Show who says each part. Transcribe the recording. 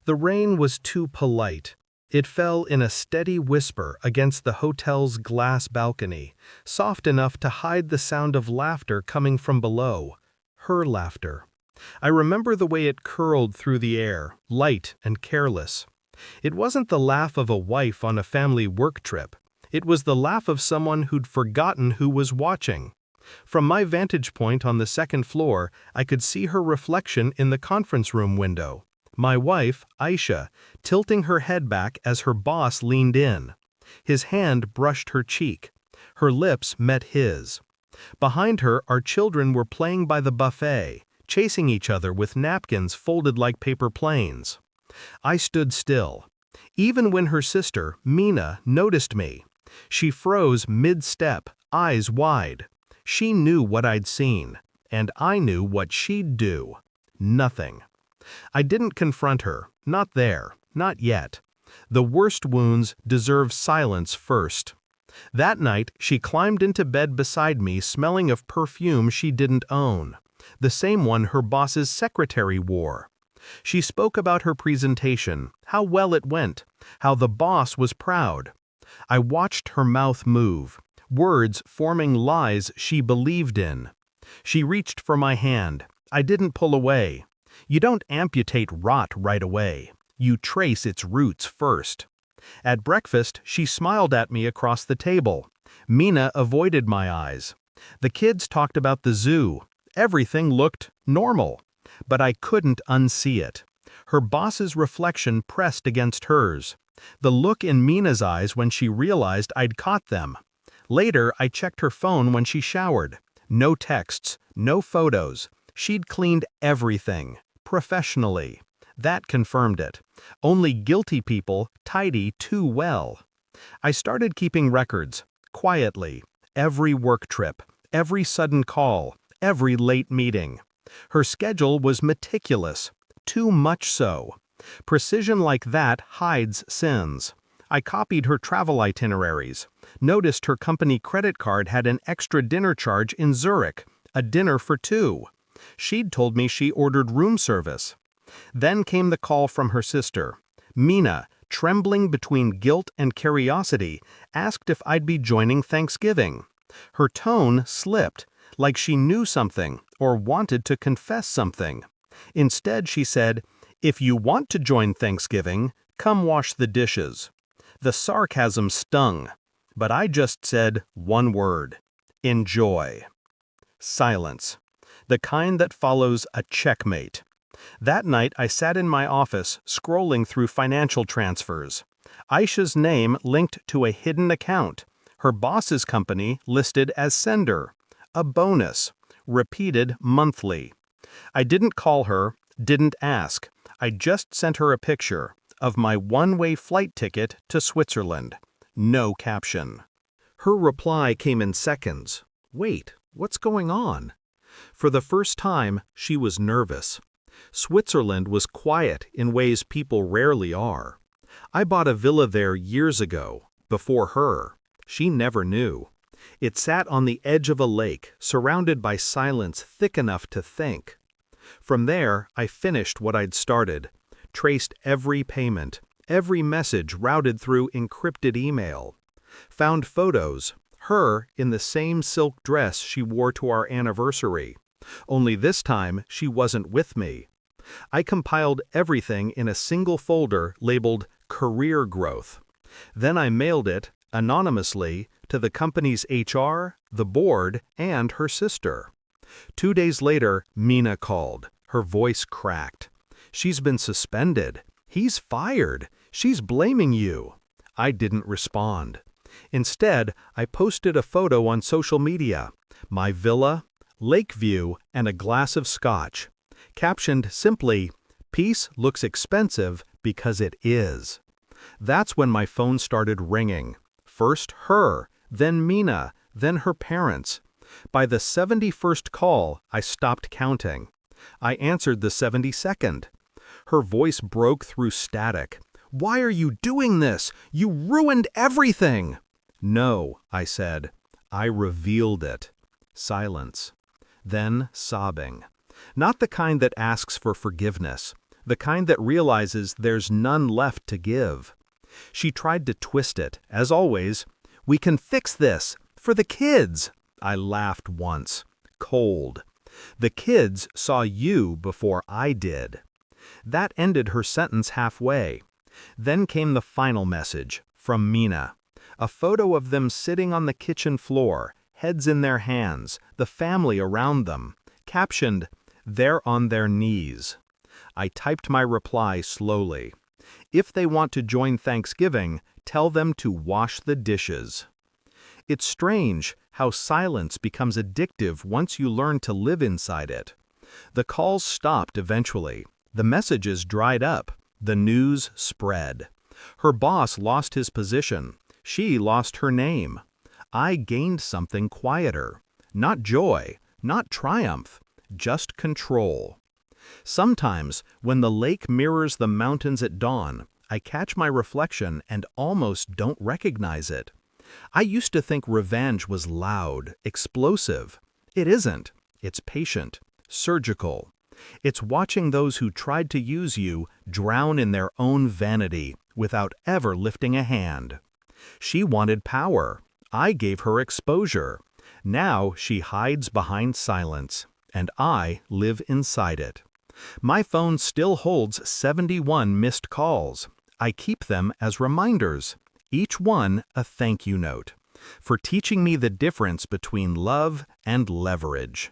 Speaker 1: The rain was too polite. It fell in a steady whisper against the hotel's glass balcony, soft enough to hide the sound of laughter coming from below. Her laughter. I remember the way it curled through the air, light and careless. It wasn't the laugh of a wife on a family work trip. It was the laugh of someone who'd forgotten who was watching. From my vantage point on the second floor, I could see her reflection in the conference room window. My wife, Aisha, tilting her head back as her boss leaned in. His hand brushed her cheek. Her lips met his. Behind her, our children were playing by the buffet, chasing each other with napkins folded like paper planes. I stood still. Even when her sister, Mina, noticed me. She froze mid-step, eyes wide. She knew what I'd seen, and I knew what she'd do. Nothing. I didn't confront her, not there, not yet. The worst wounds deserve silence first. That night, she climbed into bed beside me smelling of perfume she didn't own, the same one her boss's secretary wore. She spoke about her presentation, how well it went, how the boss was proud. I watched her mouth move, words forming lies she believed in. She reached for my hand. I didn't pull away. You don't amputate rot right away. You trace its roots first. At breakfast, she smiled at me across the table. Mina avoided my eyes. The kids talked about the zoo. Everything looked normal. But I couldn't unsee it. Her boss's reflection pressed against hers. The look in Mina's eyes when she realized I'd caught them. Later, I checked her phone when she showered. No texts, no photos. She'd cleaned everything, professionally. That confirmed it. Only guilty people tidy too well. I started keeping records, quietly. Every work trip, every sudden call, every late meeting. Her schedule was meticulous, too much so. Precision like that hides sins. I copied her travel itineraries, noticed her company credit card had an extra dinner charge in Zurich, a dinner for two. She'd told me she ordered room service. Then came the call from her sister. Mina, trembling between guilt and curiosity, asked if I'd be joining Thanksgiving. Her tone slipped, like she knew something or wanted to confess something. Instead, she said, "If you want to join Thanksgiving, come wash the dishes." The sarcasm stung, but I just said one word: enjoy. Silence. The kind that follows a checkmate. That night, I sat in my office, scrolling through financial transfers. Aisha's name linked to a hidden account. Her boss's company listed as sender. A bonus. Repeated monthly. I didn't call her, didn't ask. I just sent her a picture of my one-way flight ticket to Switzerland. No caption. Her reply came in seconds. Wait, what's going on? For the first time, she was nervous. Switzerland was quiet in ways people rarely are. I bought a villa there years ago, before her. She never knew. It sat on the edge of a lake, surrounded by silence thick enough to think. From there, I finished what I'd started, traced every payment, every message routed through encrypted email. Found photos, her in the same silk dress she wore to our anniversary. Only this time, she wasn't with me. I compiled everything in a single folder labeled Career Growth. Then I mailed it, anonymously, to the company's HR, the board, and her sister. 2 days later, Mina called. Her voice cracked. "She's been suspended. He's fired. She's blaming you." I didn't respond. Instead, I posted a photo on social media. My villa, lake view, and a glass of scotch. Captioned simply, "Peace looks expensive because it is." That's when my phone started ringing. First her, then Mina, then her parents. By the 71st call, I stopped counting. I answered the 72nd. Her voice broke through static. "Why are you doing this? You ruined everything!" "No," I said. "I revealed it." Silence. Then sobbing. Not the kind that asks for forgiveness. the kind that realizes there's none left to give. She tried to twist it, as always. "We can fix this, for the kids." I laughed once. Cold. "The kids saw you before I did." That ended her sentence halfway. Then came the final message, from Mina. A photo of them sitting on the kitchen floor, heads in their hands, the family around them, captioned, "They're on their knees." I typed my reply slowly. "If they want to join Thanksgiving, tell them to wash the dishes." It's strange how silence becomes addictive once you learn to live inside it. The calls stopped eventually. The messages dried up. The news spread. Her boss lost his position. She lost her name. I gained something quieter. Not joy, not triumph, just control. Sometimes, when the lake mirrors the mountains at dawn, I catch my reflection and almost don't recognize it. I used to think revenge was loud, explosive. It isn't. It's patient, surgical. It's watching those who tried to use you drown in their own vanity without ever lifting a hand. She wanted power. I gave her exposure. Now she hides behind silence, and I live inside it. My phone still holds 71 missed calls. I keep them as reminders, each one a thank you note, for teaching me the difference between love and leverage.